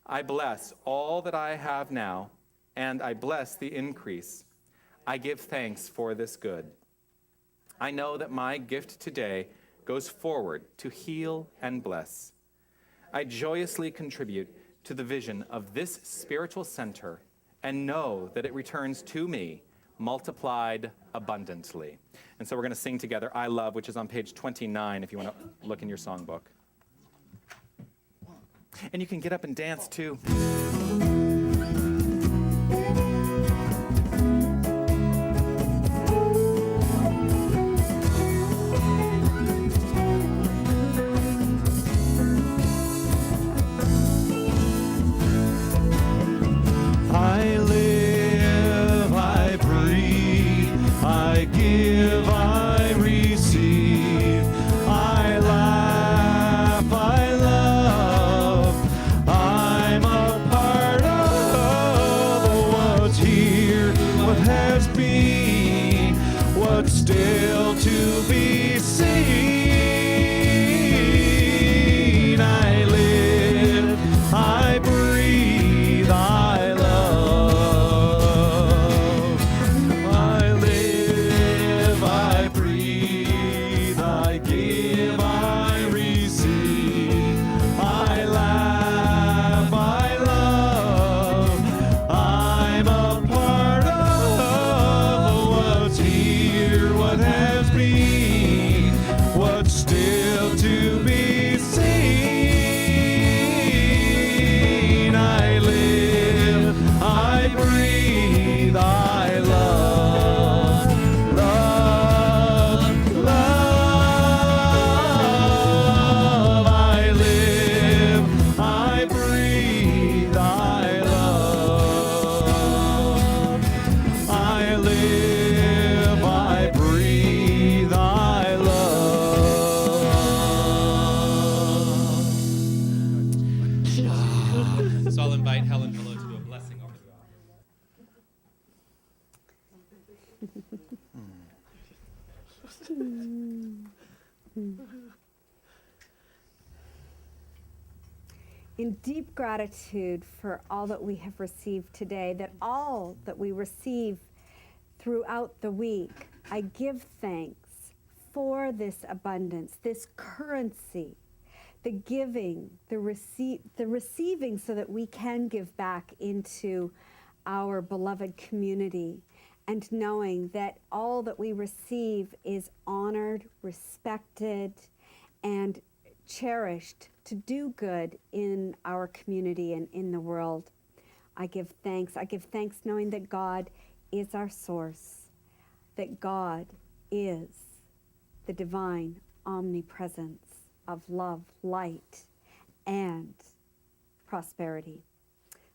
I bless all that I have now, and I bless the increase. I give thanks for this good. I know that my gift today goes forward to heal and bless. I joyously contribute to the vision of this spiritual center and know that it returns to me multiplied abundantly. And so we're going to sing together I Love, which is on page 29 if you want to look in your songbook. And you can get up and dance too. I live, I breathe, I give, I receive, I laugh, I love, I'm a part of what's here, what has been, what's still to be seen. I live, I breathe, I love. I live, I breathe, I give, I receive, I laugh, I love, I'm a part of what's here, what has been, what's still to be seen. I live, I breathe, I love, love, love. I live, I breathe, I love. I live, I breathe, I love. So I'll invite Helen Pillow to do a blessing over the In deep gratitude for all that we have received today, that all that we receive throughout the week, I give thanks for this abundance, this currency, the giving, the receiving so that we can give back into our beloved community, and knowing that all that we receive is honored, respected, and cherished to do good in our community and in the world. I give thanks. I give thanks knowing that God is our source, that God is the divine omnipresence of love, light, and prosperity.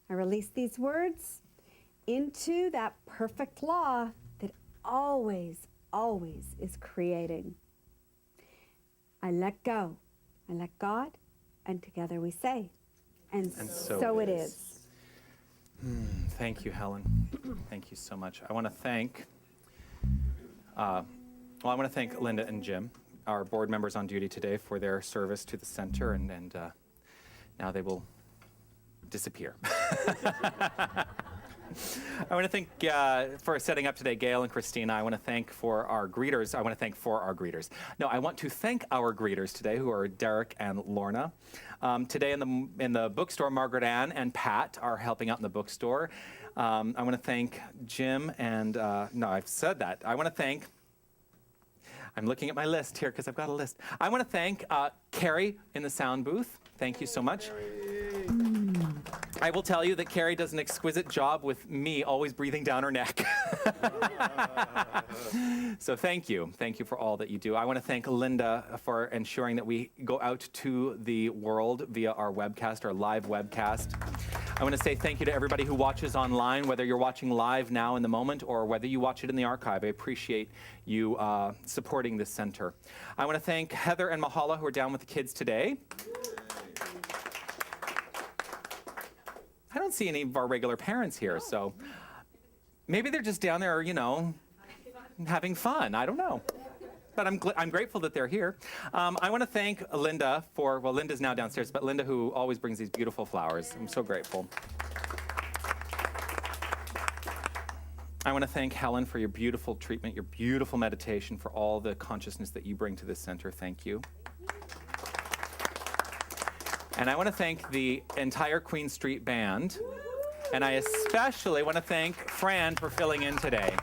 I release these words into that perfect law that always, always is creating. I let go. I let God, and together we say, and so it is. Thank you, Helen. Thank you so much. I want to thank, Linda and Jim, our board members on duty today, for their service to the center, and now they will disappear. I want to thank for setting up today, Gail and Christina. I want to thank for our greeters. I want to thank for our greeters. No, I want to thank our greeters today, who are Derek and Lorna. Today in the bookstore, Margaret Ann and Pat are helping out in the bookstore. I want to thank Jim and, no, I've said that. I want to thank, I'm looking at my list here because I've got a list. I want to thank Carrie in the sound booth. Thank you so much. I will tell you that Carrie does an exquisite job with me always breathing down her neck. So thank you. Thank you for all that you do. I want to thank Linda for ensuring that we go out to the world via our webcast, our live webcast. I want to say thank you to everybody who watches online, whether you're watching live now in the moment or whether you watch it in the archive. I appreciate you supporting this center. I want to thank Heather and Mahala, who are down with the kids today. I don't see any of our regular parents here, so maybe they're just down there, you know, having fun. I don't know. But I'm grateful that they're here. I want to thank Linda for, well, Linda's now downstairs, but Linda, who always brings these beautiful flowers. I'm so grateful. I want to thank Helen for your beautiful treatment, your beautiful meditation, for all the consciousness that you bring to this center. Thank you. And I want to thank the entire Queen Street Band. And I especially want to thank Fran for filling in today.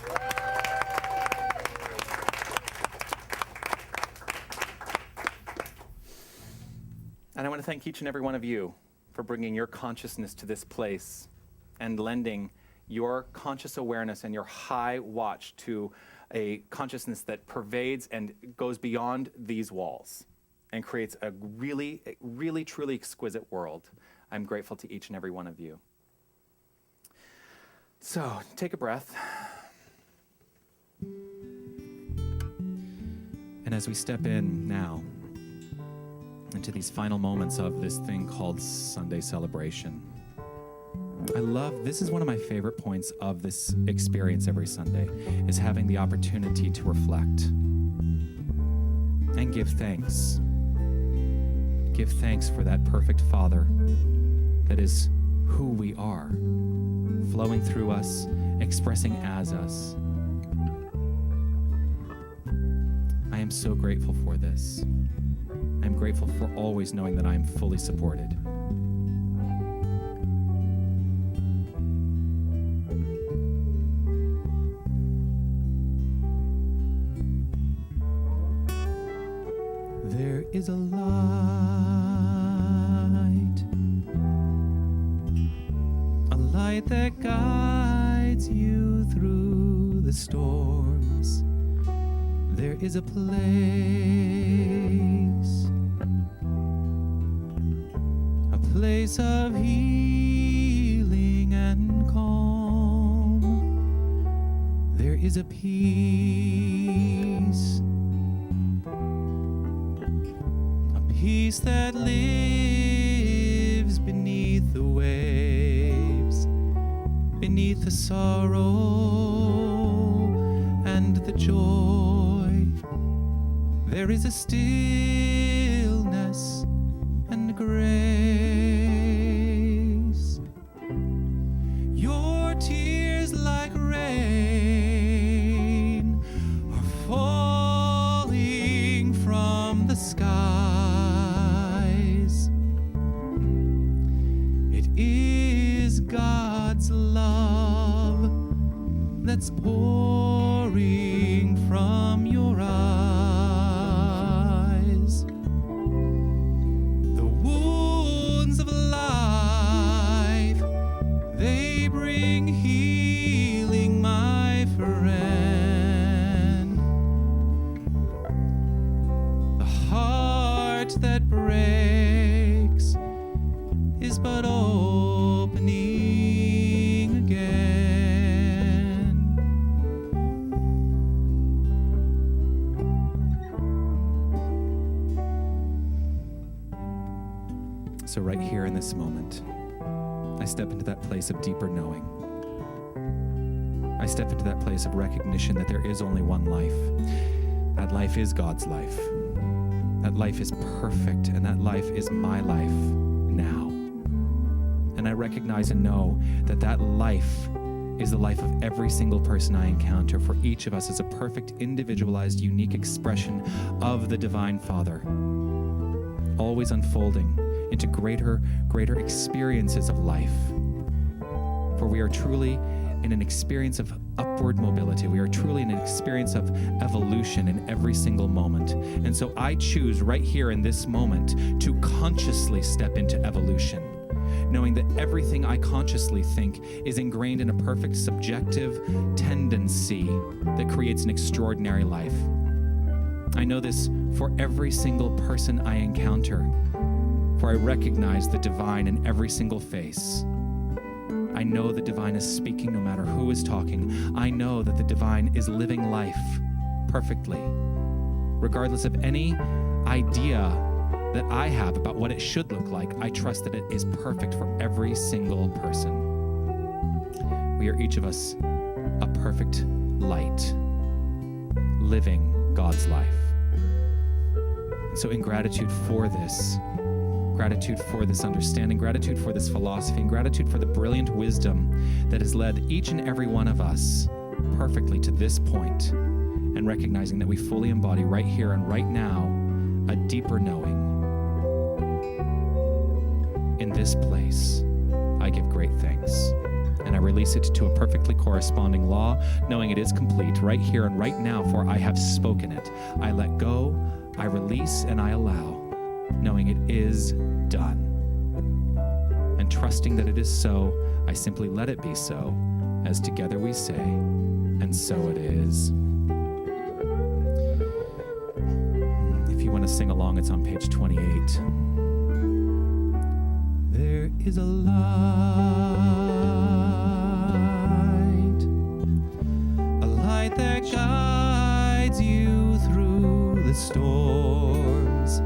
And I want to thank each and every one of you for bringing your consciousness to this place and lending your conscious awareness and your high watch to a consciousness that pervades and goes beyond these walls and creates a really, really, truly exquisite world. I'm grateful to each and every one of you. So, take a breath. And as we step in now into these final moments of this thing called Sunday celebration, this is one of my favorite points of this experience every Sunday, is having the opportunity to reflect and give thanks. Give thanks for that perfect Father that is who we are, flowing through us, expressing as us. I am so grateful for this. I'm grateful for always knowing that I am fully supported. There is a light that guides you through the storms. There is a place of healing and calm. There is a peace that lives beneath the waves, beneath the sorrow and the joy. There is a stillness and grace. Your tears like rain are falling that's pouring from your eyes. The wounds of life, they bring healing, my friend. The heart that breaks is but opening again. So right here in this moment, I step into that place of deeper knowing. I step into that place of recognition that there is only one life. That life is God's life. That life is perfect, and that life is my life now. And I recognize and know that that life is the life of every single person I encounter. For each of us is a perfect, individualized, unique expression of the Divine Father, always unfolding into greater experiences of life. For we are truly in an experience of upward mobility. We are truly in an experience of evolution in every single moment. And so I choose right here in this moment to consciously step into evolution, knowing that everything I consciously think is ingrained in a perfect subjective tendency that creates an extraordinary life. I know this for every single person I encounter, for I recognize the divine in every single face. I know the divine is speaking no matter who is talking. I know that the divine is living life perfectly, regardless of any idea that I have about what it should look like. I trust that it is perfect for every single person. We are each of us a perfect light, living God's life. And so in gratitude for this, gratitude for this understanding, gratitude for this philosophy, and gratitude for the brilliant wisdom that has led each and every one of us perfectly to this point, and recognizing that we fully embody right here and right now a deeper knowing. In this place, I give great thanks, and I release it to a perfectly corresponding law, knowing it is complete right here and right now, for I have spoken it. I let go, I release, and I allow, knowing it is done. And trusting that it is so, I simply let it be so, as together we say, and so it is. If you want to sing along, it's on page 28. There is a light that guides you through the storms.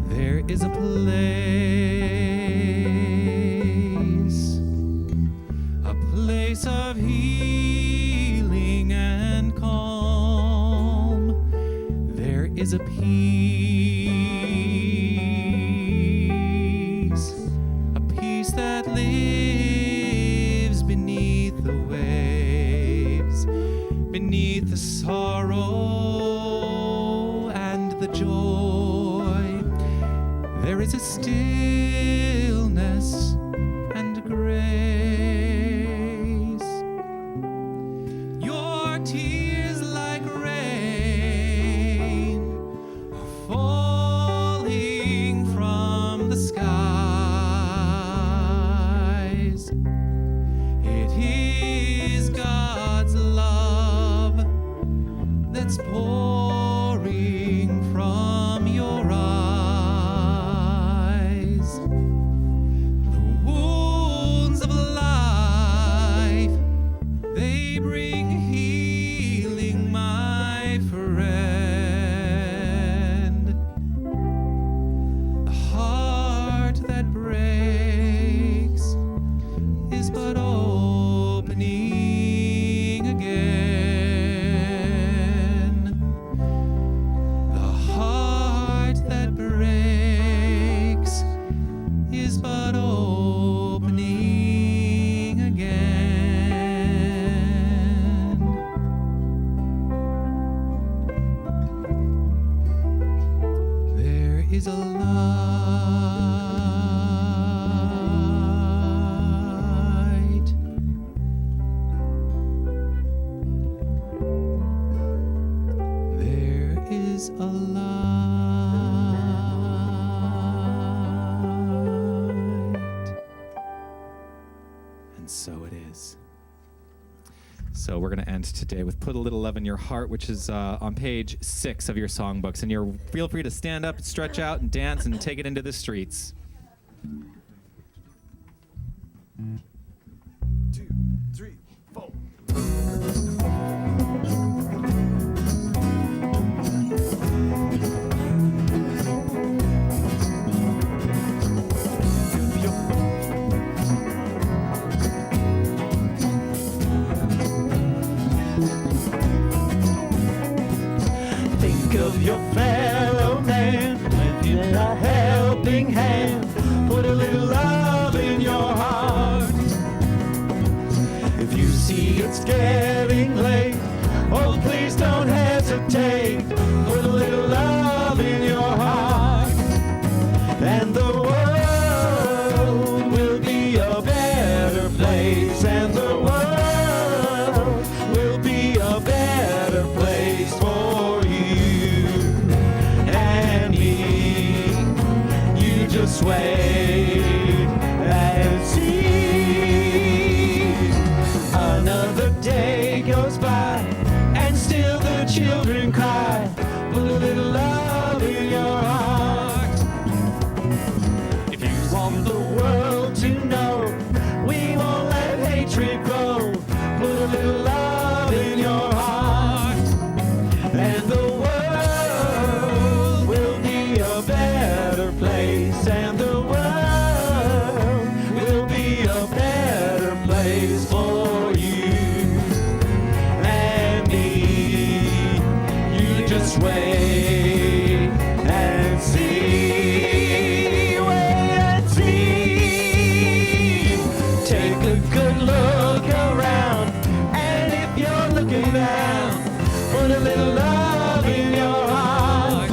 There is a place of healing and calm. There is a peace that lives beneath the waves, beneath the sorrow and the joy. There is a stillness and grace. Your tears like rain are falling from the skies. It is God's love that's pouring from your eyes. The wounds of life, they bring healing, my friend. The heart that breaks is but opening again. The heart that breaks is but opening again. There is a light and so it is. So we're going to end today with Put a Little Love in Your Heart, which is on page 6 of your songbooks. And feel free to stand up, stretch out, and dance, and take it into the streets. 2, 3, 4. Think of your fellow man, lend a helping hand, put a little love in your heart. If you see it's getting late, oh please don't hesitate, put a little love in your heart, and the world will be a better place, and the world will be a better place for you and me. You just wait and see. Another day goes by and still the children cry. Put a little love in your heart. If you want the world to know we won't let hatred grow, put a little love in your heart, and the world will be a better place, and the world will be a better place for you and me. You just wait and see, wait and see. Take a good look around, and if you're looking down, put a little love in your heart.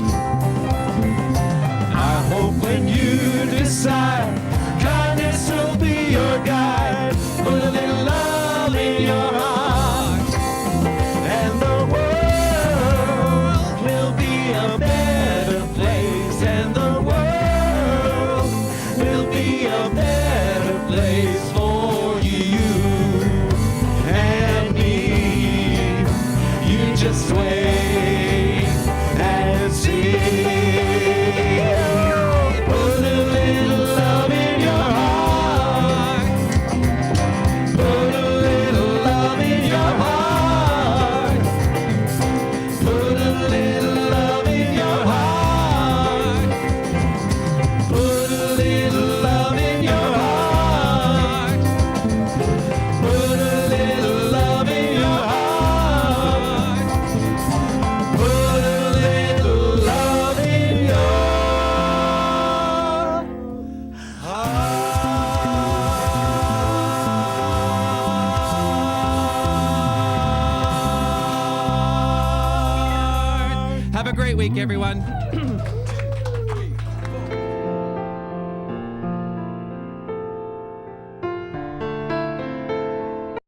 I hope when you decide, kindness will be your guide. Put a little love in your heart, and the world will be a better place, and the world will be a better place for you and me. You just wait and see. Put a little love in your heart. Put a little love in your heart. Put a little love in your heart. Put a little love in your heart. Put a little love in your heart. Put a little love in your Have a great week, everyone.